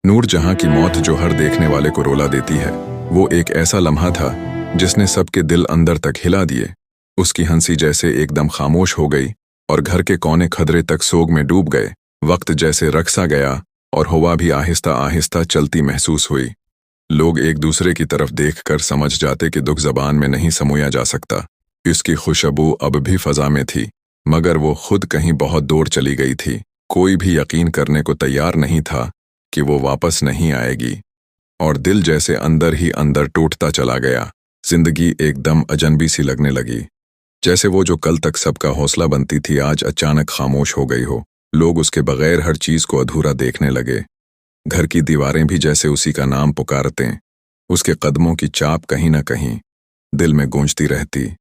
नूर जहां की मौत जो हर देखने वाले को रोला देती है, वो एक ऐसा लम्हा था जिसने सबके दिल अंदर तक हिला दिए। उसकी हंसी जैसे एकदम खामोश हो गई और घर के कोने खदरे तक सोग में डूब गए। वक्त जैसे रकसा गया और हवा भी आहिस्ता आहिस्ता चलती महसूस हुई। लोग एक दूसरे की तरफ देखकर समझ जाते कि दुख जबान में नहीं समोया जा सकता। इसकी खुशबू अब भी फजा में थी, मगर वो खुद कहीं बहुत दूर चली गई थी। कोई भी यकीन करने को तैयार नहीं था कि वो वापस नहीं आएगी, और दिल जैसे अंदर ही अंदर टूटता चला गया। जिंदगी एकदम अजनबी सी लगने लगी, जैसे वो जो कल तक सबका हौसला बनती थी आज अचानक खामोश हो गई हो। लोग उसके बगैर हर चीज को अधूरा देखने लगे। घर की दीवारें भी जैसे उसी का नाम पुकारते। उसके कदमों की चाप कहीं न कहीं दिल में गूंजती रहती।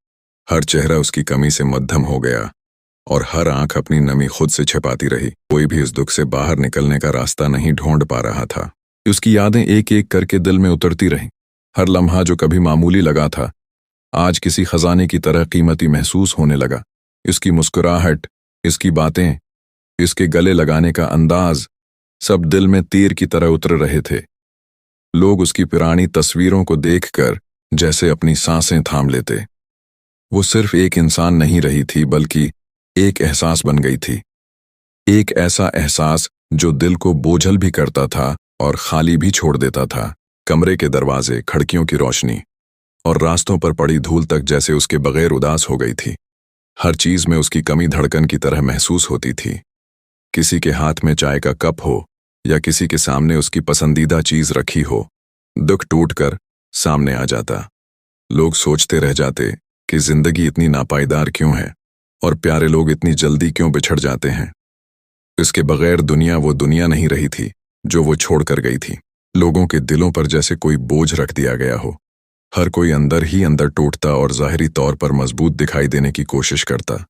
हर चेहरा उसकी कमी से मद्धम हो गया और हर आंख अपनी नमी खुद से छिपाती रही। कोई भी इस दुख से बाहर निकलने का रास्ता नहीं ढूंढ पा रहा था। उसकी यादें एक एक करके दिल में उतरती रहीं। हर लम्हा जो कभी मामूली लगा था, आज किसी खजाने की तरह कीमती महसूस होने लगा। इसकी मुस्कुराहट, इसकी बातें, इसके गले लगाने का अंदाज, सब दिल में तीर की तरह उतर रहे थे। लोग उसकी पुरानी तस्वीरों को देखकर जैसे अपनी सांसें थाम लेते। वो सिर्फ एक इंसान नहीं रही थी, बल्कि एक एहसास बन गई थी। एक ऐसा एहसास जो दिल को बोझल भी करता था और खाली भी छोड़ देता था। कमरे के दरवाजे, खिड़कियों की रोशनी और रास्तों पर पड़ी धूल तक जैसे उसके बगैर उदास हो गई थी। हर चीज में उसकी कमी धड़कन की तरह महसूस होती थी। किसी के हाथ में चाय का कप हो या किसी के सामने उसकी पसंदीदा चीज रखी हो, दुख टूटकर सामने आ जाता। लोग सोचते रह जाते कि जिंदगी इतनी नापायदार क्यों है और प्यारे लोग इतनी जल्दी क्यों बिछड़ जाते हैं। इसके बगैर दुनिया वो दुनिया नहीं रही थी जो वो छोड़कर गई थी। लोगों के दिलों पर जैसे कोई बोझ रख दिया गया हो। हर कोई अंदर ही अंदर टूटता और ज़ाहिरी तौर पर मजबूत दिखाई देने की कोशिश करता।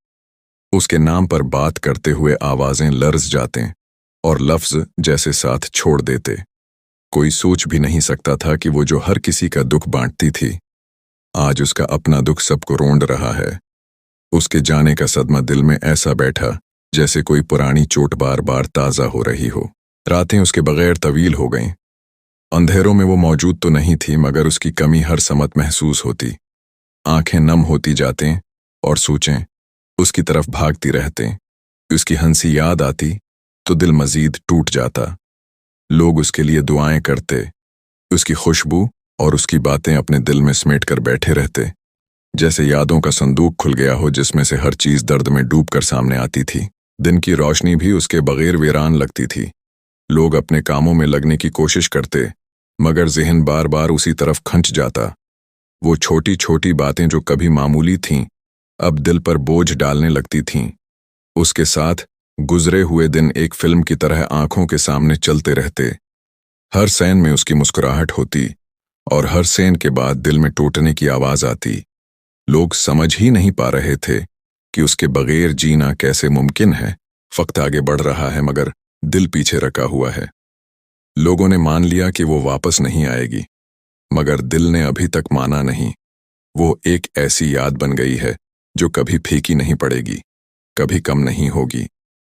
उसके नाम पर बात करते हुए आवाजें लर्ज जाते और लफ्ज जैसे साथ छोड़ देते। कोई सोच भी नहीं सकता था कि वो जो हर किसी का दुख बांटती थी, आज उसका अपना दुख सबको रोंद रहा है। उसके जाने का सदमा दिल में ऐसा बैठा जैसे कोई पुरानी चोट बार बार ताज़ा हो रही हो। रातें उसके बगैर तवील हो गईं। अंधेरों में वो मौजूद तो नहीं थी, मगर उसकी कमी हर समत महसूस होती। आंखें नम होती जाते और सोचें उसकी तरफ भागती रहते। उसकी हंसी याद आती तो दिल मजीद टूट जाता। लोग उसके लिए दुआएं करते, उसकी खुशबू और उसकी बातें अपने दिल में समेट कर बैठे रहते, जैसे यादों का संदूक खुल गया हो जिसमें से हर चीज दर्द में डूबकर सामने आती थी। दिन की रोशनी भी उसके बगैर वीरान लगती थी। लोग अपने कामों में लगने की कोशिश करते, मगर ज़हन बार बार उसी तरफ खंच जाता। वो छोटी छोटी बातें जो कभी मामूली थीं, अब दिल पर बोझ डालने लगती थीं। उसके साथ गुजरे हुए दिन एक फिल्म की तरह आंखों के सामने चलते रहते। हर सेन में उसकी मुस्कुराहट होती और हर सेन के बाद दिल में टूटने की आवाज आती। लोग समझ ही नहीं पा रहे थे कि उसके बगैर जीना कैसे मुमकिन है। वक्त आगे बढ़ रहा है मगर दिल पीछे रखा हुआ है। लोगों ने मान लिया कि वो वापस नहीं आएगी, मगर दिल ने अभी तक माना नहीं। वो एक ऐसी याद बन गई है जो कभी फीकी नहीं पड़ेगी, कभी कम नहीं होगी।